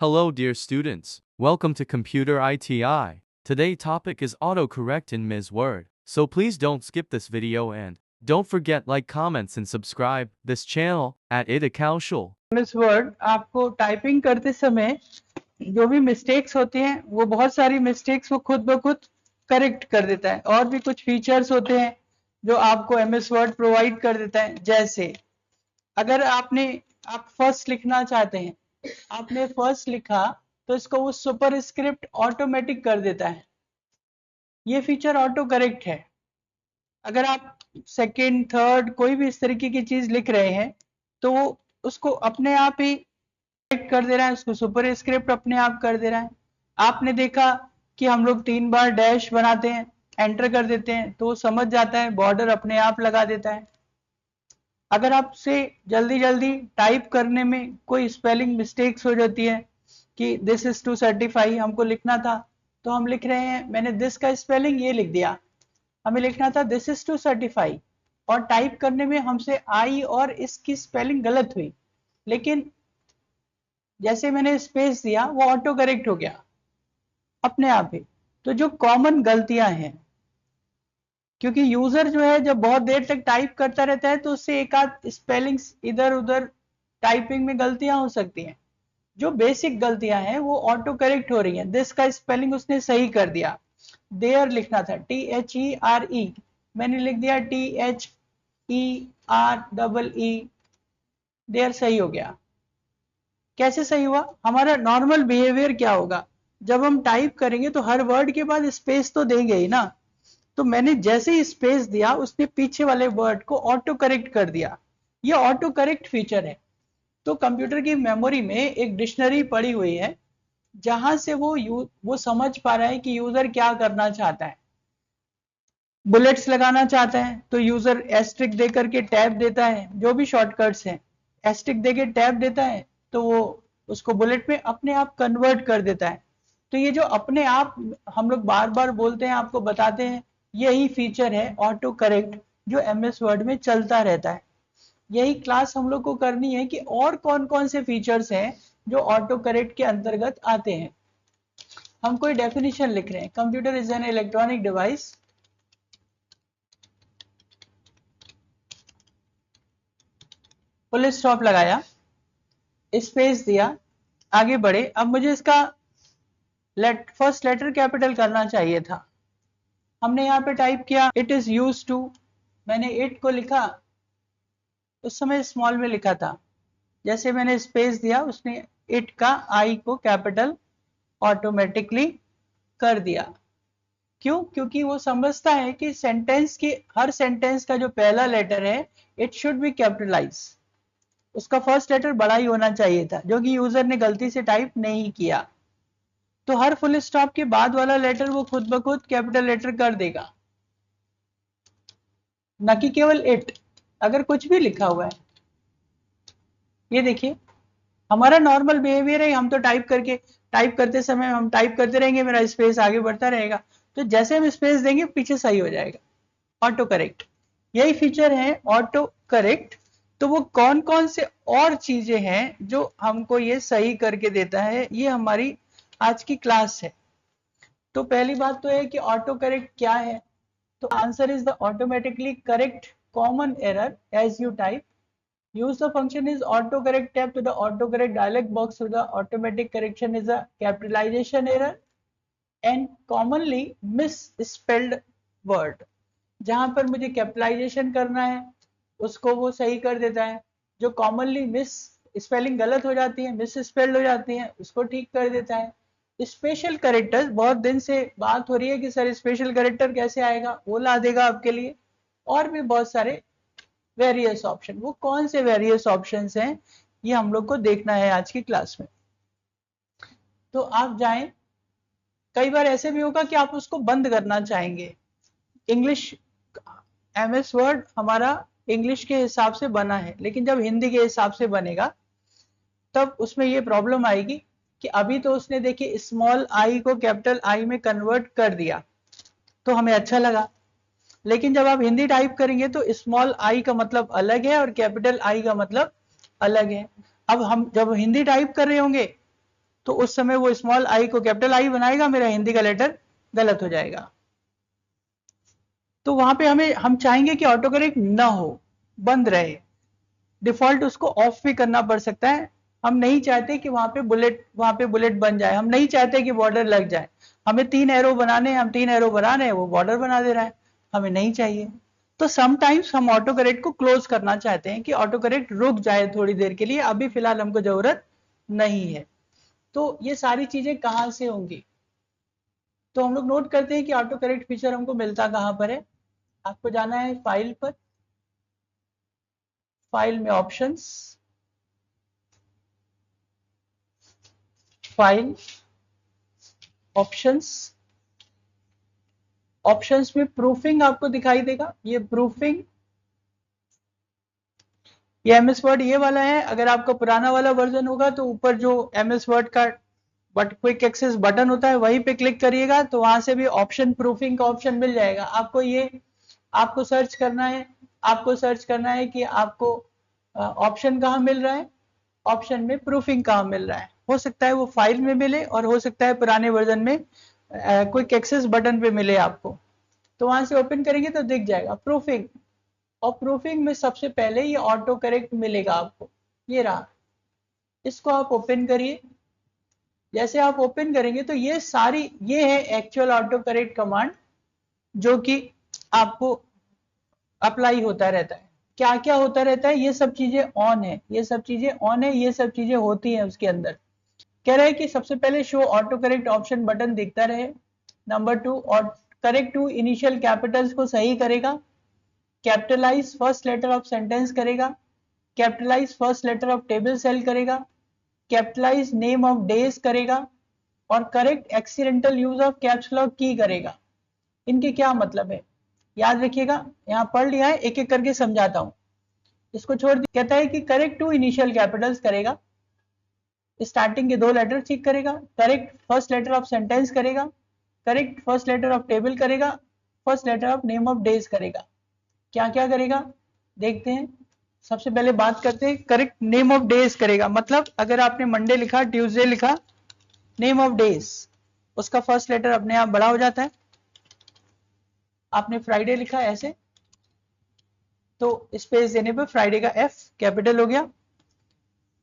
Hello dear students, welcome to Computer ITI. Today's topic is autocorrect in Ms. Word, so please don't skip this video and don't forget like, comments and subscribe this channel at Ida Kaushal. MS word आपको typing करते समय जो भी mistakes होते हैं वो बहुत सारी मिस्टेक्स वो खुद ब खुद करेक्ट कर देता है। और भी कुछ फीचर्स होते हैं जो आपको MS वर्ड प्रोवाइड कर देता है। जैसे अगर आप फर्स्ट लिखना चाहते हैं, आपने फर्स्ट लिखा तो इसको वो सुपर स्क्रिप्ट ऑटोमेटिक कर देता है। ये फीचर ऑटो करेक्ट है। अगर आप सेकंड थर्ड कोई भी इस तरीके की चीज लिख रहे हैं तो वो उसको अपने आप ही करेक्ट कर दे रहा है, उसको सुपर स्क्रिप्ट अपने आप कर दे रहा है। आपने देखा कि हम लोग 3 बार डैश बनाते हैं, एंटर कर देते हैं तो वो समझ जाता है, बॉर्डर अपने आप लगा देता है। अगर आपसे जल्दी जल्दी टाइप करने में कोई स्पेलिंग मिस्टेक्स हो जाती है कि दिस इज टू सर्टिफाई हमको लिखना था, तो हम लिख रहे हैं, मैंने दिस का स्पेलिंग ये लिख दिया, हमें लिखना था दिस इज टू सर्टिफाई, और टाइप करने में हमसे आई और इसकी स्पेलिंग गलत हुई, लेकिन जैसे मैंने स्पेस दिया वो ऑटो करेक्ट हो गया अपने आप ही। तो जो कॉमन गलतियां हैं, क्योंकि यूजर जो है जब बहुत देर तक टाइप करता रहता है तो उससे एक आध स्पेलिंग्स इधर उधर टाइपिंग में गलतियां हो सकती हैं। जो बेसिक गलतियां हैं वो ऑटो करेक्ट हो रही हैं। दिस का स्पेलिंग उसने सही कर दिया, देयर लिखना था THERE, मैंने लिख दिया THEREE, देयर सही हो गया। कैसे सही हुआ? हमारा नॉर्मल बिहेवियर क्या होगा, जब हम टाइप करेंगे तो हर वर्ड के बाद स्पेस तो देंगे ही ना। तो मैंने जैसे ही स्पेस दिया उसने पीछे वाले वर्ड को ऑटो करेक्ट कर दिया। ये ऑटो करेक्ट फीचर है। तो कंप्यूटर की मेमोरी में एक डिक्शनरी पड़ी हुई है जहां से वो समझ पा रहा है कि यूजर क्या करना चाहता है। बुलेट्स लगाना चाहता है तो यूजर एस्ट्रिक दे करके टैब देता है, जो भी शॉर्टकट्स हैं एस्ट्रिक दे के टैब देता है तो वो उसको बुलेट में अपने आप कन्वर्ट कर देता है। तो ये जो अपने आप हम लोग बार बार बोलते हैं, आपको बताते हैं, यही फीचर है ऑटो करेक्ट जो MS वर्ड में चलता रहता है। यही क्लास हम लोग को करनी है कि और कौन कौन से फीचर्स हैं जो ऑटो करेक्ट के अंतर्गत आते हैं। हम कोई डेफिनेशन लिख रहे हैं, computer is an electronic device, full stop लगाया, स्पेस दिया, आगे बढ़े। अब मुझे इसका फर्स्ट लेटर कैपिटल करना चाहिए था, हमने यहाँ पे टाइप किया इट इज यूज टू, मैंने इट को लिखा, उस समय स्मॉल में लिखा था, जैसे मैंने स्पेस दिया उसने इट का आई को कैपिटल ऑटोमेटिकली कर दिया। क्यों? क्योंकि वो समझता है कि सेंटेंस की हर सेंटेंस का जो पहला लेटर है इट शुड बी कैपिटलाइज, उसका फर्स्ट लेटर बड़ा ही होना चाहिए था, जो कि यूजर ने गलती से टाइप नहीं किया। तो हर फुल स्टॉप के बाद वाला लेटर वो खुद ब खुद कैपिटल लेटर कर देगा, न कि केवल इट। अगर कुछ भी लिखा हुआ है, ये देखिए हमारा नॉर्मल बिहेवियर है, हम तो टाइप करते समय हम टाइप करते रहेंगे, मेरा स्पेस आगे बढ़ता रहेगा, तो जैसे हम स्पेस देंगे पीछे सही हो जाएगा। ऑटो करेक्ट, यही फीचर है ऑटो करेक्ट। तो वो कौन कौन से और चीजें हैं जो हमको ये सही करके देता है, ये हमारी आज की क्लास है। तो पहली बात तो है कि ऑटो करेक्ट क्या है। तो answer is the automatically correct common error as you type. Use the function is autocorrect tab to the autocorrect dialog box so the automatic correction is a capitalization error and commonly misspelled word। जहां पर मुझे capitalisation करना है उसको वो सही कर देता है, जो कॉमनली मिस स्पेलिंग गलत हो जाती है, मिस स्पेल्ड हो जाती है, उसको ठीक कर देता है। स्पेशल करेक्टर्स, बहुत दिन से बात हो रही है कि सर स्पेशल करेक्टर कैसे आएगा, वो ला देगा आपके लिए। और भी बहुत सारे वेरियस ऑप्शन, वो कौन से वेरियस ऑप्शंस हैं ये हम लोग को देखना है आज की क्लास में। तो आप जाएं, कई बार ऐसे भी होगा कि आप उसको बंद करना चाहेंगे। इंग्लिश MS वर्ड हमारा इंग्लिश के हिसाब से बना है, लेकिन जब हिंदी के हिसाब से बनेगा तब उसमें ये प्रॉब्लम आएगी कि अभी तो उसने देखिए स्मॉल आई को कैपिटल आई में कन्वर्ट कर दिया तो हमें अच्छा लगा, लेकिन जब आप हिंदी टाइप करेंगे तो स्मॉल आई का मतलब अलग है और कैपिटल आई का मतलब अलग है। अब हम जब हिंदी टाइप कर रहे होंगे तो उस समय वो स्मॉल आई को कैपिटल आई बनाएगा, मेरा हिंदी का लेटर गलत हो जाएगा। तो वहां पे हम चाहेंगे कि ऑटो करेक्ट ना हो, बंद रहे, डिफॉल्ट उसको ऑफ भी करना पड़ सकता है। हम नहीं चाहते कि वहां पे बुलेट बन जाए, हम नहीं चाहते कि बॉर्डर लग जाए। हमें 3 एरो बनाने हैं, हम 3 एरो बना रहे हैं, वो बॉर्डर बना दे रहा है, हमें नहीं चाहिए। तो समटाइम्स हम ऑटो करेक्ट को क्लोज करना चाहते हैं कि ऑटो करेक्ट रुक जाए थोड़ी देर के लिए, अभी फिलहाल हमको जरूरत नहीं है। तो ये सारी चीजें कहां से होंगी? तो हम लोग नोट करते हैं कि ऑटो करेक्ट फीचर हमको मिलता कहां पर है। आपको जाना है फाइल पर, फाइल में ऑप्शंस, फाइल ऑप्शंस, ऑप्शंस में प्रूफिंग आपको दिखाई देगा। ये प्रूफिंग, ये एमएस वर्ड ये वाला है। अगर आपका पुराना वाला वर्जन होगा तो ऊपर जो एमएस वर्ड का क्विक एक्सेस बटन होता है वहीं पे क्लिक करिएगा, तो वहां से भी ऑप्शन प्रूफिंग का ऑप्शन मिल जाएगा आपको। ये आपको सर्च करना है, आपको सर्च करना है कि आपको ऑप्शन कहाँ मिल रहा है, ऑप्शन में प्रूफिंग कहाँ मिल रहा है। हो सकता है वो फाइल में मिले और हो सकता है पुराने वर्जन में क्विक एक्सेस बटन पे मिले आपको। तो वहां से ओपन करेंगे तो दिख जाएगा प्रूफिंग, और प्रूफिंग में सबसे पहले ये ऑटो करेक्ट मिलेगा आपको, ये रहा। इसको आप ओपन करिए। जैसे आप ओपन करेंगे तो ये है एक्चुअल ऑटो करेक्ट कमांड, जो कि आपको अप्लाई होता रहता है। क्या क्या होता रहता है? ये सब चीजें ऑन है, ये सब चीजें ऑन है, ये सब चीजें होती हैं उसके अंदर। कह रहा है कि सबसे पहले show auto correct option button दिखता रहे। नंबर 2, और करेक्ट टू इनिशियल कैपिटल्स को सही करेगा, capitalize first letter of sentence करेगा, capitalize first letter of table cell करेगा, कैपिटलाइज नेम ऑफ डेज करेगा, और correct accidental use of caps lock की करेगा। इनके क्या मतलब है याद रखिएगा, यहाँ पढ़ लिया है, एक एक करके समझाता हूं। इसको छोड़ दिया। कहता है कि करेक्ट टू इनिशियल कैपिटल्स करेगा, स्टार्टिंग के 2 लेटर ठीक करेगा, correct first letter of sentence करेगा, correct first letter of table करेगा, first letter of name of days करेगा। क्या क्या करेगा देखते हैं। सबसे पहले बात करते हैं, करेक्ट नेम ऑफ डेज करेगा। मतलब अगर आपने मंडे लिखा, ट्यूसडे लिखा, नेम ऑफ डेज उसका फर्स्ट लेटर अपने आप बड़ा हो जाता है। आपने फ्राइडे लिखा ऐसे, तो स्पेस देने पर फ्राइडे का एफ कैपिटल हो गया।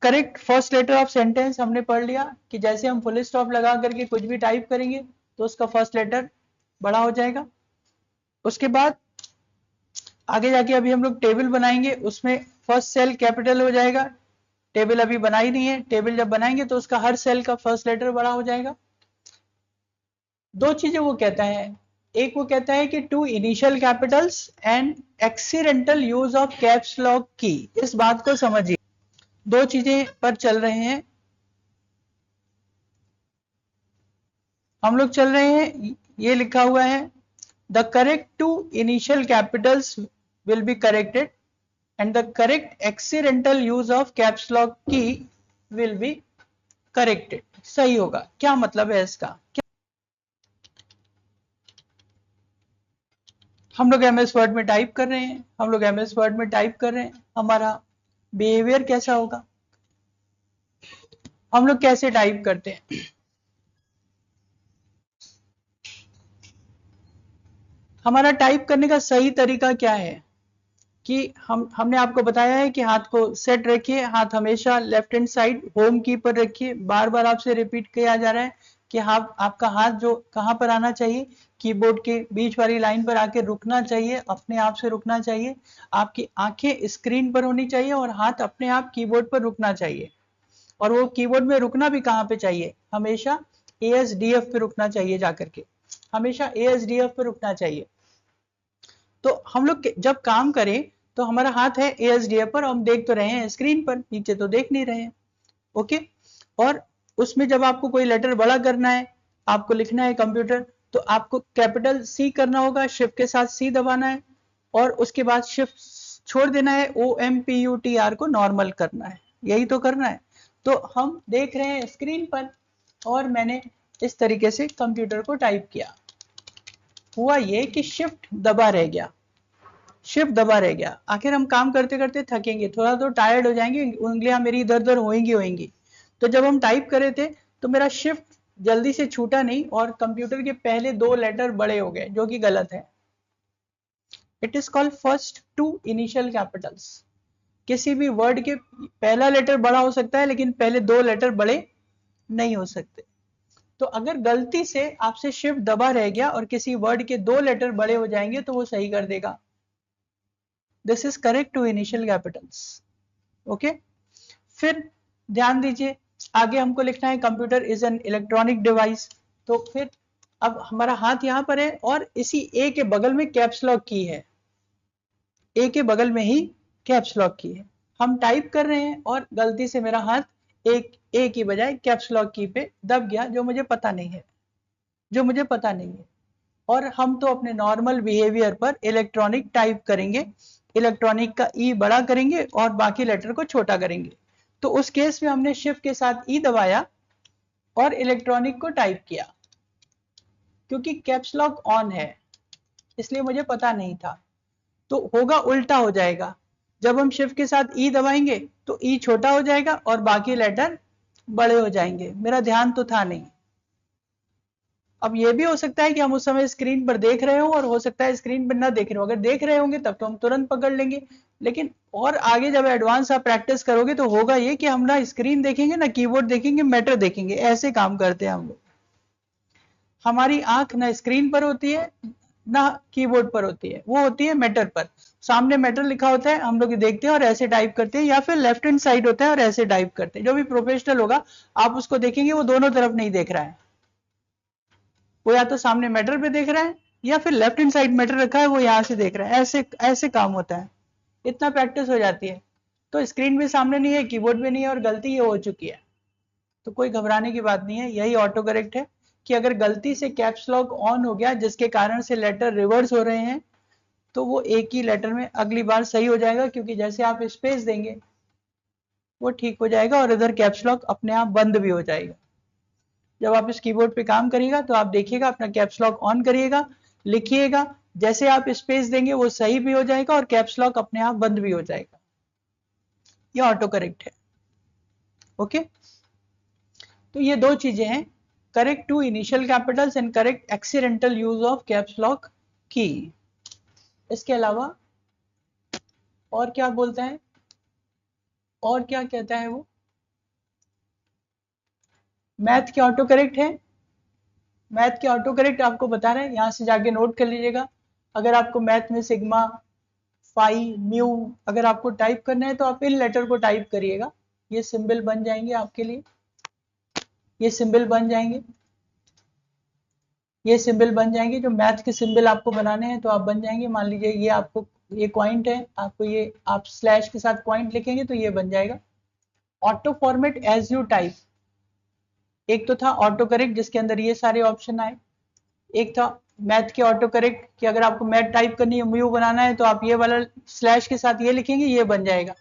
Correct first letter of sentence हमने पढ़ लिया कि जैसे हम फुल स्टॉप लगा करके कुछ भी टाइप करेंगे तो उसका फर्स्ट लेटर बड़ा हो जाएगा। उसके बाद आगे जाके अभी हम लोग टेबल बनाएंगे, उसमें फर्स्ट सेल कैपिटल हो जाएगा। टेबल अभी बनाई नहीं है, टेबल जब बनाएंगे तो उसका हर सेल का फर्स्ट लेटर बड़ा हो जाएगा। 2 चीजें वो कहता है, एक वो कहता है कि two initial capitals and accidental use of caps lock key. इस बात को समझिए, 2 चीजें पर चल रहे हैं हम लोग, चल रहे हैं। ये लिखा हुआ है the correct two initial capitals will be corrected and the correct accidental use of caps lock key will be corrected. सही होगा। क्या मतलब है इसका? हम लोग एमएस वर्ड में टाइप कर रहे हैं, हम लोग एमएस वर्ड में टाइप कर रहे हैं, हमारा बिहेवियर कैसा होगा, हम लोग कैसे टाइप करते हैं। हमारा टाइप करने का सही तरीका क्या है कि हमने आपको बताया है कि हाथ को सेट रखिए, हाथ हमेशा लेफ्ट हैंड साइड होम की पर रखिए। बार बार आपसे रिपीट किया जा रहा है कि आपका हाथ जो कहां पर आना चाहिए, कीबोर्ड के बीच वाली लाइन पर आके रुकना चाहिए, अपने आप से रुकना चाहिए। आपकी आंखें स्क्रीन पर होनी चाहिए और हाथ अपने आप कीबोर्ड पर रुकना चाहिए। और वो कीबोर्ड में रुकना भी कहां पे चाहिए, हमेशा ASDF पे रुकना चाहिए, जाकर के हमेशा ASDF पे रुकना चाहिए। तो हम लोग जब काम करें तो हमारा हाथ है ASDF पर, हम देख तो रहे हैं स्क्रीन पर, नीचे तो देख नहीं रहे हैं। ओके। और उसमें जब आपको कोई लेटर बड़ा करना है, आपको लिखना है कंप्यूटर, तो आपको कैपिटल C करना होगा, शिफ्ट के साथ C दबाना है, और उसके बाद शिफ्ट छोड़ देना है, OMPUTR को नॉर्मल करना है, यही तो करना है। तो हम देख रहे हैं स्क्रीन पर, और मैंने इस तरीके से कंप्यूटर को टाइप किया। हुआ ये कि शिफ्ट दबा रह गया, शिफ्ट दबा रह गया। आखिर हम काम करते करते थकेंगे, थोड़ा तो टायर्ड हो जाएंगे, उंगलियां मेरी इधर उधर होएंगी। तो जब हम टाइप कर रहे थे तो मेरा शिफ्ट जल्दी से छूटा नहीं और कंप्यूटर के पहले 2 लेटर बड़े हो गए, जो कि गलत है। It is called first two initial capitals. किसी भी वर्ड के पहला लेटर बड़ा हो सकता है लेकिन पहले 2 लेटर बड़े नहीं हो सकते। तो अगर गलती से आपसे शिफ्ट दबा रह गया और किसी वर्ड के 2 लेटर बड़े हो जाएंगे तो वो सही कर देगा। This is correct two initial capitals. Okay, फिर ध्यान दीजिए, आगे हमको लिखना है computer is an electronic device. तो फिर अब हमारा हाथ यहां पर है और इसी ए के बगल में कैप्स लॉक की है, ए के बगल में ही कैप्स लॉक की है। हम टाइप कर रहे हैं और गलती से मेरा हाथ एक ए की बजाय कैप्स लॉक की पे दब गया, जो मुझे पता नहीं है, जो मुझे पता नहीं है। और हम तो अपने नॉर्मल बिहेवियर पर इलेक्ट्रॉनिक टाइप करेंगे, इलेक्ट्रॉनिक का ई बड़ा करेंगे और बाकी लेटर को छोटा करेंगे। तो उस केस में हमने शिफ्ट के साथ ई दबाया और इलेक्ट्रॉनिक को टाइप किया। क्योंकि कैप्स लॉक ऑन है इसलिए मुझे पता नहीं था, तो होगा उल्टा हो जाएगा। जब हम शिफ्ट के साथ ई दबाएंगे तो ई छोटा हो जाएगा और बाकी लेटर बड़े हो जाएंगे। मेरा ध्यान तो था नहीं। अब ये भी हो सकता है कि हम उस समय स्क्रीन पर देख रहे हो और हो सकता है स्क्रीन पर ना देख रहे हो। अगर देख रहे होंगे तब तो हम तुरंत पकड़ लेंगे, लेकिन और आगे जब एडवांस आप प्रैक्टिस करोगे तो होगा ये कि हम ना स्क्रीन देखेंगे ना कीबोर्ड देखेंगे, मैटर देखेंगे। ऐसे काम करते हैं हम लोग। हमारी आंख ना स्क्रीन पर होती है ना कीबोर्ड पर होती है, वो होती है मैटर पर। सामने मैटर लिखा होता है, हम लोग देखते हैं और ऐसे टाइप करते हैं, या फिर लेफ्ट हैंड साइड होता है और ऐसे टाइप करते हैं। जो भी प्रोफेशनल होगा आप उसको देखेंगे वो दोनों तरफ नहीं देख रहा है, वो या तो सामने मैटर पे देख रहा है या फिर लेफ्ट हैंड साइड मैटर रखा है वो यहां से देख रहा है। ऐसे ऐसे काम होता है। इतना प्रैक्टिस हो जाती है तो स्क्रीन भी सामने नहीं है, कीबोर्ड भी नहीं है और गलती ये हो चुकी है, तो कोई घबराने की बात नहीं है। यही ऑटो करेक्ट है कि अगर गलती से कैप्स लॉक ऑन हो गया जिसके कारण से लेटर रिवर्स हो रहे हैं तो वो एक ही लेटर में अगली बार सही हो जाएगा, क्योंकि जैसे आप स्पेस देंगे वो ठीक हो जाएगा और इधर कैप्स लॉक अपने आप बंद भी हो जाएगा। जब आप इस कीबोर्ड पे काम करिएगा तो आप देखिएगा, अपना कैप्स लॉक ऑन करिएगा, लिखिएगा, जैसे आप स्पेस देंगे वो सही भी हो जाएगा और कैप्स लॉक अपने आप बंद भी हो जाएगा। ये ऑटो करेक्ट है। ओके, तो ये दो चीजें हैं, correct two initial capitals and correct accidental use of caps lock key. इसके अलावा और क्या बोलते हैं, और क्या कहता है वो, मैथ के ऑटो करेक्ट है। मैथ के ऑटो करेक्ट आपको बता रहे हैं, यहां से जाके नोट कर लीजिएगा। अगर आपको मैथ में सिग्मा, फाई, म्यू अगर आपको टाइप करना है तो आप इन लेटर को टाइप करिएगा, ये सिंबल बन जाएंगे आपके लिए, ये सिंबल बन जाएंगे, ये सिंबल बन जाएंगे। जो मैथ के सिंबल आपको बनाने हैं तो आप बन जाएंगे। मान लीजिए ये आपको, ये क्वाइंट है, आपको ये आप स्लैश के साथ क्वाइंट लिखेंगे तो ये बन जाएगा। Auto format as you type, एक तो था ऑटो करेक्ट जिसके अंदर ये सारे ऑप्शन आए, एक था मैथ के ऑटो करेक्ट कि अगर आपको मैथ टाइप करनी है, म्यू बनाना है तो आप ये वाला स्लैश के साथ ये लिखेंगे, ये बन जाएगा।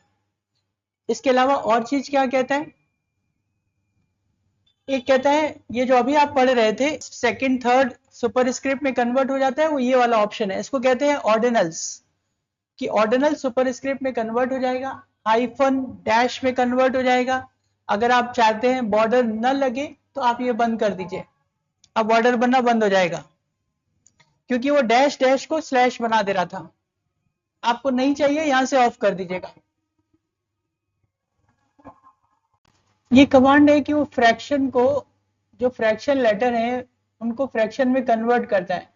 इसके अलावा और चीज क्या कहता है, एक कहता है ये जो अभी आप पढ़ रहे थे सेकंड थर्ड सुपरस्क्रिप्ट में कन्वर्ट हो जाता है, वो ये वाला ऑप्शन है, इसको कहते हैं ऑर्डिनल्स, कि ऑर्डिनल सुपरस्क्रिप्ट में कन्वर्ट हो जाएगा, हाइफन डैश में कन्वर्ट हो जाएगा। अगर आप चाहते हैं बॉर्डर न लगे तो आप ये बंद कर दीजिए, अब बॉर्डर बनना बंद हो जाएगा, क्योंकि वो डैश डैश को स्लैश बना दे रहा था। आपको नहीं चाहिए, यहां से ऑफ कर दीजिएगा। ये कमांड है कि वो फ्रैक्शन को, जो फ्रैक्शन लेटर है उनको फ्रैक्शन में कन्वर्ट करता है।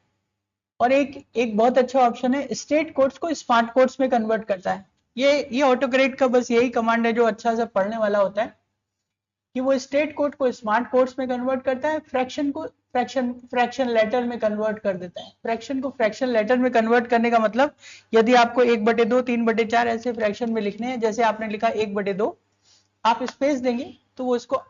और एक बहुत अच्छा ऑप्शन है, स्टेट कोड्स को स्मार्ट कोड्स में कन्वर्ट करता है। ये ऑटो करेक्ट का बस यही कमांड है जो अच्छा से पढ़ने वाला होता है, कि वो स्टेट कोड को स्मार्ट कोड्स में कन्वर्ट करता है, फ्रैक्शन को फ्रैक्शन लेटर में कन्वर्ट कर देता है। फ्रैक्शन को फ्रैक्शन लेटर में कन्वर्ट करने का मतलब, यदि आपको 1/2, 3/4 ऐसे फ्रैक्शन में लिखने हैं, जैसे आपने लिखा 1/2, आप स्पेस देंगे तो वो इसको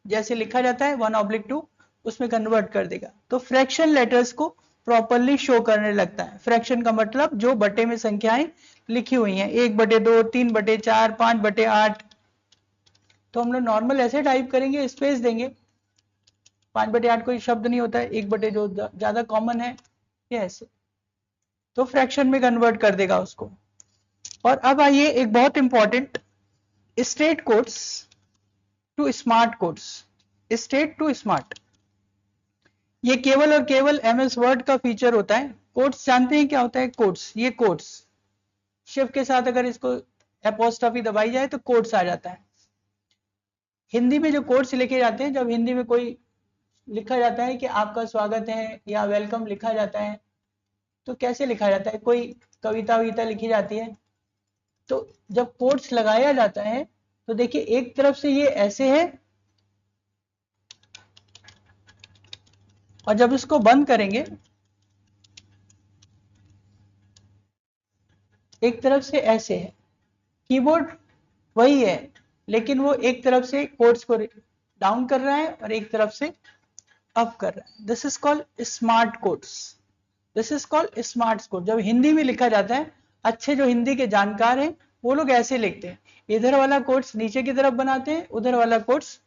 जैसे लिखा जाता है 1/2 उसमें कन्वर्ट कर देगा। तो फ्रैक्शन लेटर्स को प्रॉपरली शो करने लगता है। फ्रैक्शन का मतलब जो बटे में संख्याएं लिखी हुई हैं, 1/2, 3/4, 5/8, तो हम लोग नॉर्मल ऐसे टाइप करेंगे, स्पेस देंगे। 5/8 कोई शब्द नहीं होता है, 1/, जो ज्यादा कॉमन है ये ऐसे, तो फ्रैक्शन में कन्वर्ट कर देगा उसको। और अब आइए एक बहुत important, straight quotes to smart quotes. Straight to smart. ये केवल और केवल एमएस वर्ड का फीचर होता है। कोट्स जानते हैं क्या होता है? कोट्स, ये कोट्स शिफ्ट के साथ अगर इसको एपोस्ट्रोफी दबाई जाए तो कोट्स आ जाता है। हिंदी में जो कोट्स लिखे जाते हैं, जब हिंदी में कोई लिखा जाता है कि आपका स्वागत है या वेलकम लिखा जाता है, तो कैसे लिखा जाता है? कोई कविता विता लिखी जाती है, तो जब कोट्स लगाया जाता है तो देखिए एक तरफ से ये ऐसे है और जब इसको बंद करेंगे एक तरफ से ऐसे है। कीबोर्ड वही है, लेकिन वो एक तरफ से कोट्स को डाउन कर रहा है और एक तरफ से अप कर रहा है। This is called smart quotes. This is called smart quote. जब हिंदी में लिखा जाता है, अच्छे जो हिंदी के जानकार हैं वो लोग ऐसे लिखते हैं, इधर वाला कोट्स नीचे की तरफ बनाते हैं, उधर वाला कोट्स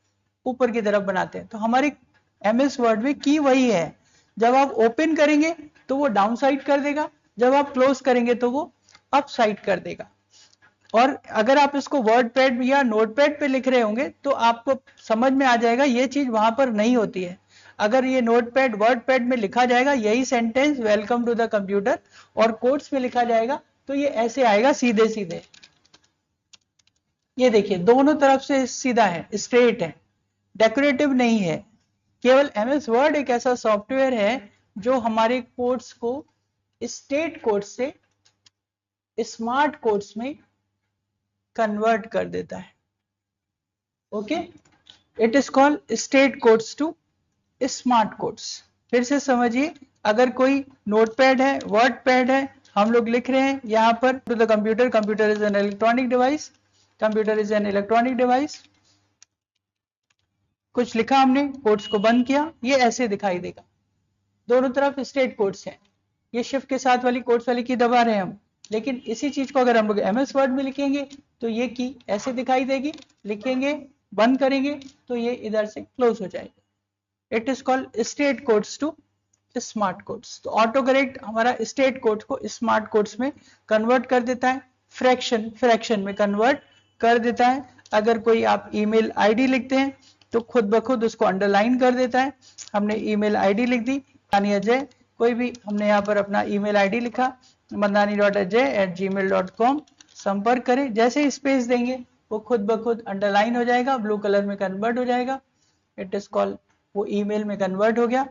ऊपर की तरफ बनाते हैं। तो हमारे एमएस वर्ड में की वही है। जब आप ओपन करेंगे तो वो डाउन साइड कर देगा, जब आप क्लोज करेंगे तो वो अप साइड कर देगा। और अगर आप इसको वर्ड पैड या नोट पैड पे लिख रहे होंगे तो आपको समझ में आ जाएगा ये चीज वहां पर नहीं होती है। अगर ये नोट पैड वर्ड पैड में लिखा जाएगा यही sentence welcome to the computer, और कोट्स में लिखा जाएगा तो ये ऐसे आएगा सीधे सीधे। ये देखिए दोनों तरफ से सीधा है, स्ट्रेट है, डेकोरेटिव नहीं है। केवल एमएस वर्ड एक ऐसा सॉफ्टवेयर है जो हमारे कोड्स को स्टेट कोड्स से स्मार्ट कोड्स में कन्वर्ट कर देता है। Okay, it is called straight quotes to smart quotes. फिर से समझिए, अगर कोई नोटपैड है, वर्ड पैड है, हम लोग लिख रहे हैं यहाँ पर to the computer, computer is an electronic device, computer is an electronic device, कुछ लिखा हमने, कोड्स को बंद किया, ये ऐसे दिखाई देगा। दोनों तरफ स्टेट कोड्स हैं। ये शिफ्ट के साथ वाली कोड्स वाली की दबा रहे हैं हम, लेकिन इसी चीज को अगर हम लोग एमएस वर्ड में लिखेंगे तो ये की ऐसे दिखाई देगी, लिखेंगे बंद करेंगे तो ये इधर से क्लोज हो जाएगा। It is called straight quotes to smart quotes. तो ऑटो करेक्ट हमारा स्टेट कोड्स को स्मार्ट कोड्स में कन्वर्ट कर देता है, फ्रैक्शन में कन्वर्ट कर देता है। अगर कोई आप ईमेल आईडी लिखते हैं तो खुद ब खुद उसको अंडरलाइन कर देता है। हमने ईमेल आईडी लिख दी यानी अजय, कोई भी हमने यहाँ पर अपना ईमेल आईडी लिखा mandani.ajay@gmail.com, संपर्क करें, जैसे ही स्पेस देंगे वो खुद ब खुद अंडरलाइन हो जाएगा, ब्लू कलर में कन्वर्ट हो जाएगा। इट इज कॉल्ड, वो ईमेल में कन्वर्ट हो गया।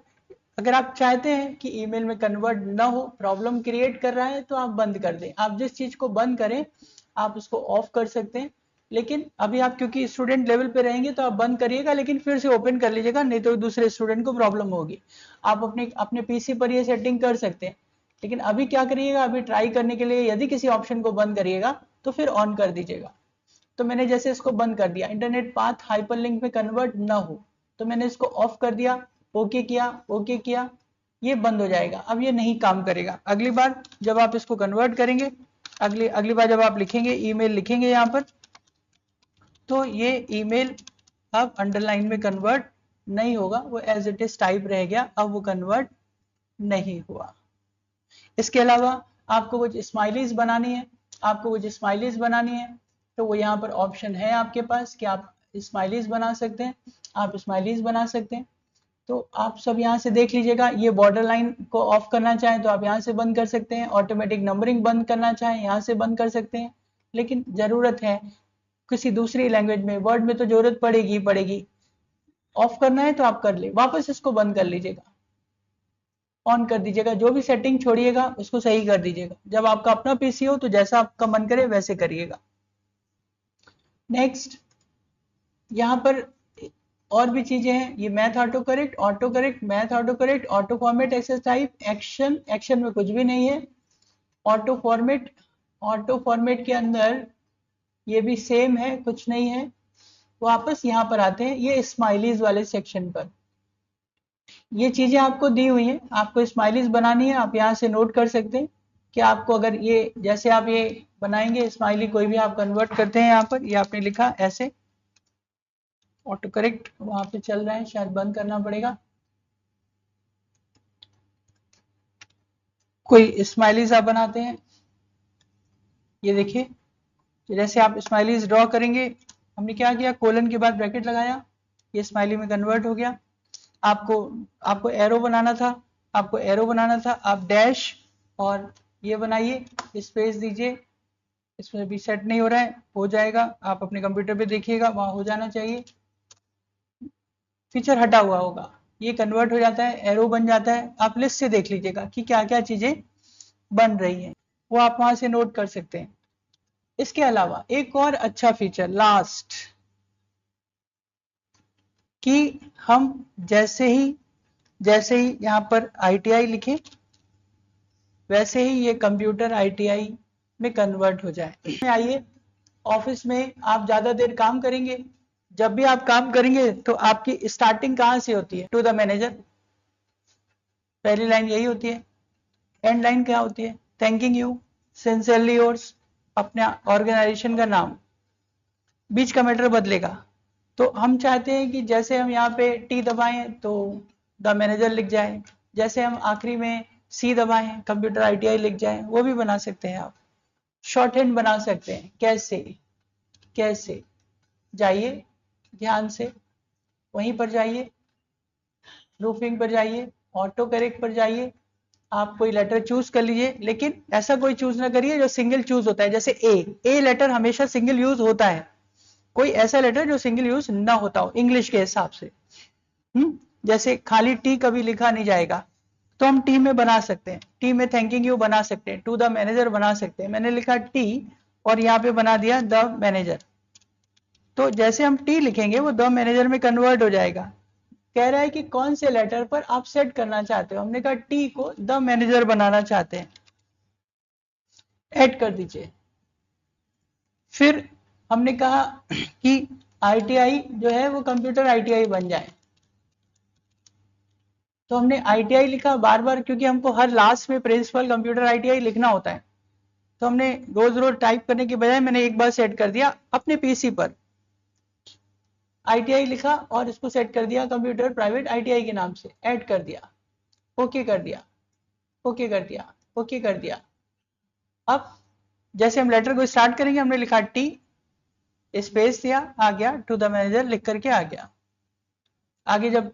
अगर आप चाहते हैं कि ईमेल में कन्वर्ट ना हो, प्रॉब्लम क्रिएट कर रहा है, तो आप बंद कर दें। आप जिस चीज को बंद करें आप उसको ऑफ कर सकते हैं, लेकिन अभी आप क्योंकि स्टूडेंट लेवल पे रहेंगे तो आप बंद करिएगा, लेकिन फिर से ओपन कर लीजिएगा, नहीं तो दूसरे स्टूडेंट को प्रॉब्लम होगी। आप अपने पीसी पर ये सेटिंग कर सकते हैं, लेकिन अभी क्या करिएगा, अभी ट्राई करने के लिए यदि किसी ऑप्शन को बंद करिएगा तो फिर ऑन कर दीजिएगा। तो मैंने जैसे इसको बंद कर दिया, इंटरनेट पाथ हाइपरलिंक में कन्वर्ट ना हो, तो मैंने इसको ऑफ कर दिया, ओके किया, ये बंद हो जाएगा। अब ये नहीं काम करेगा। अगली बार जब आप इसको कन्वर्ट करेंगे, अगली बार जब आप लिखेंगे, ईमेल लिखेंगे यहाँ पर, तो ये ईमेल अब अंडरलाइन में कन्वर्ट नहीं होगा, वो एज इट इज टाइप रह गया, अब वो कन्वर्ट नहीं हुआ। इसके अलावा आपको कुछ स्माइलीज बनानी है, तो वो यहाँ पर ऑप्शन है आपके पास कि आप स्माइलीज बना सकते हैं। तो आप सब यहाँ से देख लीजिएगा, ये बॉर्डर लाइन को ऑफ करना चाहें तो आप यहाँ से बंद कर सकते हैं, ऑटोमेटिक नंबरिंग बंद करना चाहें यहाँ से बंद कर सकते हैं। लेकिन जरूरत है किसी दूसरी लैंग्वेज में, वर्ड में तो जरूरत पड़ेगी। ऑफ करना है तो आप कर ले, वापस इसको बंद कर लीजिएगा, ऑन कर दीजिएगा, जो भी सेटिंग छोड़िएगा उसको सही कर दीजिएगा। जब आपका अपना पीसी हो तो जैसा आपका मन करे वैसे करिएगा। नेक्स्ट, यहाँ पर और भी चीजें हैं, ये math auto correct, auto format, as you type, action में कुछ भी नहीं है। ऑटो फॉर्मेट के अंदर ये भी सेम है, कुछ नहीं है। वापस यहाँ पर आते हैं, ये स्माइलीज वाले सेक्शन पर, ये चीजें आपको दी हुई हैं, आपको स्माइलीज बनानी है, आप यहाँ से नोट कर सकते हैं कि आपको अगर ये, जैसे आप ये बनाएंगे स्माइली, कोई भी आप कन्वर्ट करते हैं, यहाँ पर ये आपने लिखा ऐसे, ऑटो करेक्ट वहां पे चल रहा है, शायद बंद करना पड़ेगा। कोई स्माइलीज आप बनाते हैं, ये देखिए, जैसे आप स्माइलीज ड्रॉ करेंगे, हमने क्या किया, कोलन के बाद ब्रैकेट लगाया, ये स्माइली में कन्वर्ट हो गया। आपको एरो बनाना था, आप डैश और ये बनाइए, स्पेस दीजिए, इसमें भी सेट नहीं हो रहा है, हो जाएगा, आप अपने कंप्यूटर पे देखिएगा, वहां हो जाना चाहिए, फीचर हटा हुआ होगा, ये कन्वर्ट हो जाता है, एरो बन जाता है। आप लिस्ट से देख लीजिएगा कि क्या क्या चीजें बन रही हैं, वो आप वहां से नोट कर सकते हैं। इसके अलावा एक और अच्छा फीचर लास्ट, कि हम जैसे ही यहाँ पर ITI लिखें, वैसे ही ये कंप्यूटर ITI में कन्वर्ट हो जाए। आइए, ऑफिस में आप ज्यादा देर काम करेंगे, जब भी आप काम करेंगे तो आपकी स्टार्टिंग कहां से होती है? टू द मैनेजर, पहली लाइन यही होती है। एंड लाइन क्या होती है? थैंकिंग यू, सिंसियरली योर्स, अपने ऑर्गेनाइजेशन का नाम। बीच का मैटर बदलेगा, तो हम चाहते हैं कि जैसे हम यहाँ पे टी दबाएं तो द मैनेजर लिख जाए, जैसे हम आखिरी में सी दबाएं कंप्यूटर ITI लिख जाए, वो भी बना सकते हैं आप। शॉर्ट हैंड बना सकते हैं, कैसे जाइए, ध्यान से वहीं पर जाइए, प्रूफिंग पर जाइए, ऑटो करेक्ट पर जाइए, आप कोई लेटर चूज कर लीजिए, लेकिन ऐसा कोई चूज ना करिए जो सिंगल चूज होता है, जैसे ए लेटर हमेशा सिंगल यूज होता है, कोई ऐसा लेटर जो सिंगल यूज ना होता हो इंग्लिश के हिसाब से। जैसे खाली टी कभी लिखा नहीं जाएगा, तो हम टी में बना सकते हैं, टी में थैंकिंग यू बना सकते हैं, टू द मैनेजर बना सकते हैं। मैंने लिखा टी और यहाँ पे बना दिया द मैनेजर, तो जैसे हम टी लिखेंगे वो द मैनेजर में कन्वर्ट हो जाएगा। कह रहा है कि कौन से लेटर पर आप सेट करना चाहते हो, हमने कहा टी को द मैनेजर बनाना चाहते हैं, ऐड कर दीजिए। फिर हमने कहा कि ITI जो है वो कंप्यूटर ITI बन जाए, तो हमने ITI लिखा बार बार, क्योंकि हमको हर लास्ट में प्रिंसिपल कंप्यूटर ITI लिखना होता है, तो हमने रोज रोज टाइप करने के बजाय मैंने एक बार सेट कर दिया अपने PC पर, ITI लिखा और इसको सेट कर दिया कंप्यूटर प्राइवेट ITI के नाम से, ऐड कर दिया, ओके कर दिया, ओके कर दिया, ओके कर दिया। अब जैसे हम लेटर को स्टार्ट करेंगे, हमने लिखा टी, स्पेस दिया, आ गया टू द मैनेजर लिख करके आ गया। आगे जब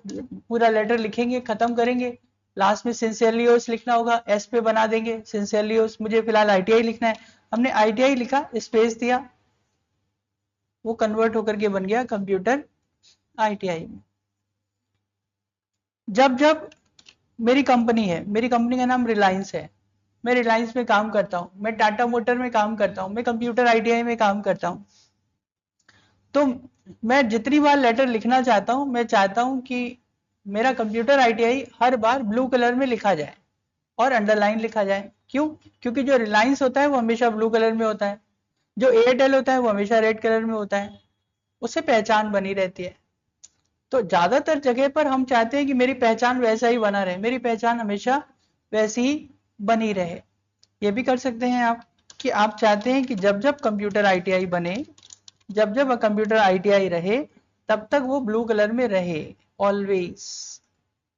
पूरा लेटर लिखेंगे, खत्म करेंगे, लास्ट में सिंसियरली योर्स लिखना होगा, एस पे बना देंगे सिंसियरली योर्स, मुझे फिलहाल ITI लिखना है, हमने ITI लिखा, स्पेस दिया, वो कन्वर्ट होकर के बन गया कंप्यूटर ITI में। जब मेरी कंपनी है, मेरी कंपनी का नाम रिलायंस है, मैं रिलायंस में काम करता हूँ, मैं टाटा मोटर में काम करता हूँ, मैं कंप्यूटर ITI में काम करता हूँ, तो मैं जितनी बार लेटर लिखना चाहता हूं, मैं चाहता हूं कि मेरा कंप्यूटर ITI हर बार ब्लू कलर में लिखा जाए और अंडरलाइन लिखा जाए। क्यों? क्योंकि जो रिलायंस होता है वो हमेशा ब्लू कलर में होता है, जो एयरटेल होता है वो हमेशा रेड कलर में होता है, उससे पहचान बनी रहती है। तो ज्यादातर जगह पर हम चाहते हैं कि मेरी पहचान वैसा ही बना रहे, मेरी पहचान हमेशा वैसी ही बनी रहे। ये भी कर सकते हैं आप, कि आप चाहते हैं कि जब जब कंप्यूटर ITI बने, जब जब कंप्यूटर ITI रहे, तब तक वो ब्लू कलर में रहे ऑलवेज,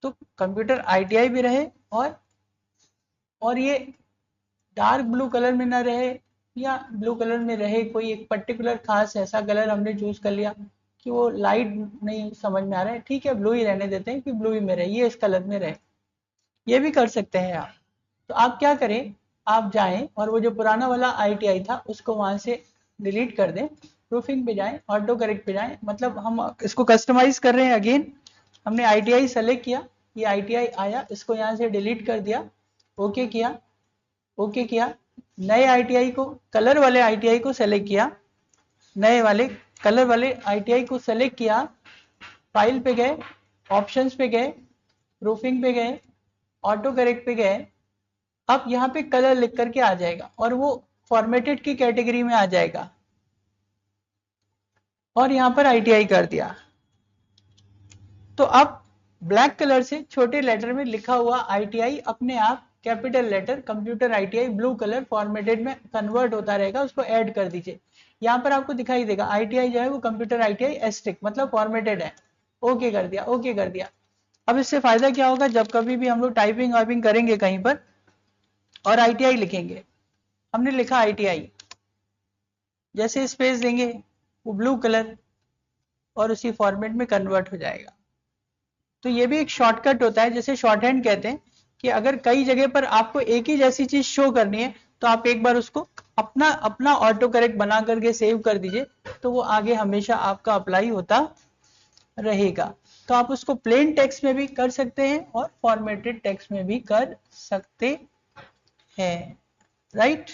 तो कंप्यूटर ITI भी रहे और ये डार्क ब्लू कलर में ना रहे या ब्लू कलर में रहे, कोई एक पर्टिकुलर खास ऐसा कलर हमने चूज कर लिया कि वो लाइट नहीं समझ में आ रहा है, ठीक है ब्लू ही रहने देते हैं कि ब्लू ही में रहे, ये इस कलर में रहे, ये भी कर सकते हैं आप। तो आप क्या करें, आप जाएं और वो जो पुराना वाला ITI था उसको वहां से डिलीट कर दें, प्रूफिंग पे जाएं, ऑटो करेक्ट पे जाएं, मतलब हम इसको कस्टमाइज कर रहे हैं। अगेन हमने ITI सेलेक्ट किया, ये ITI आया, इसको यहाँ से डिलीट कर दिया, ओके किया, ओके किया, नए ITI को, कलर वाले ITI को सेलेक्ट किया, नए वाले कलर वाले ITI को सेलेक्ट किया, फाइल पे गए, ऑप्शंस पे गए, प्रूफिंग पे गए, ऑटो करेक्ट पे गए, अब यहाँ पे कलर लिख करके आ जाएगा और वो फॉर्मेटेड की कैटेगरी में आ जाएगा, और यहाँ पर ITI कर दिया, तो अब ब्लैक कलर से छोटे लेटर में लिखा हुआ ITI अपने आप capital letter computer ITI blue colour formatted में कन्वर्ट होता रहेगा, उसको ऐड कर दीजिए। यहाँ पर आपको दिखाई देगा ITI जो है वो कंप्यूटर ITI एस्ट्रिक मतलब फॉर्मेटेड है, ओके कर दिया, ओके कर दिया। अब इससे फायदा क्या होगा, जब कभी भी हम लोग टाइपिंग वाइपिंग करेंगे कहीं पर और ITI लिखेंगे, हमने लिखा ITI, जैसे स्पेस देंगे वो ब्लू कलर, और उसी फॉर्मेट में कन्वर्ट हो जाएगा। तो ये भी एक शॉर्टकट होता है, जैसे शॉर्ट हैंड कहते हैं कि अगर कई जगह पर आपको एक ही जैसी चीज शो करनी है तो आप एक बार उसको अपना अपना ऑटो करेक्ट बना करके सेव कर दीजिए, तो वो आगे हमेशा आपका अप्लाई होता रहेगा। तो आप उसको प्लेन टेक्स्ट में भी कर सकते हैं और फॉर्मेटेड टेक्स्ट में भी कर सकते हैं, राइट।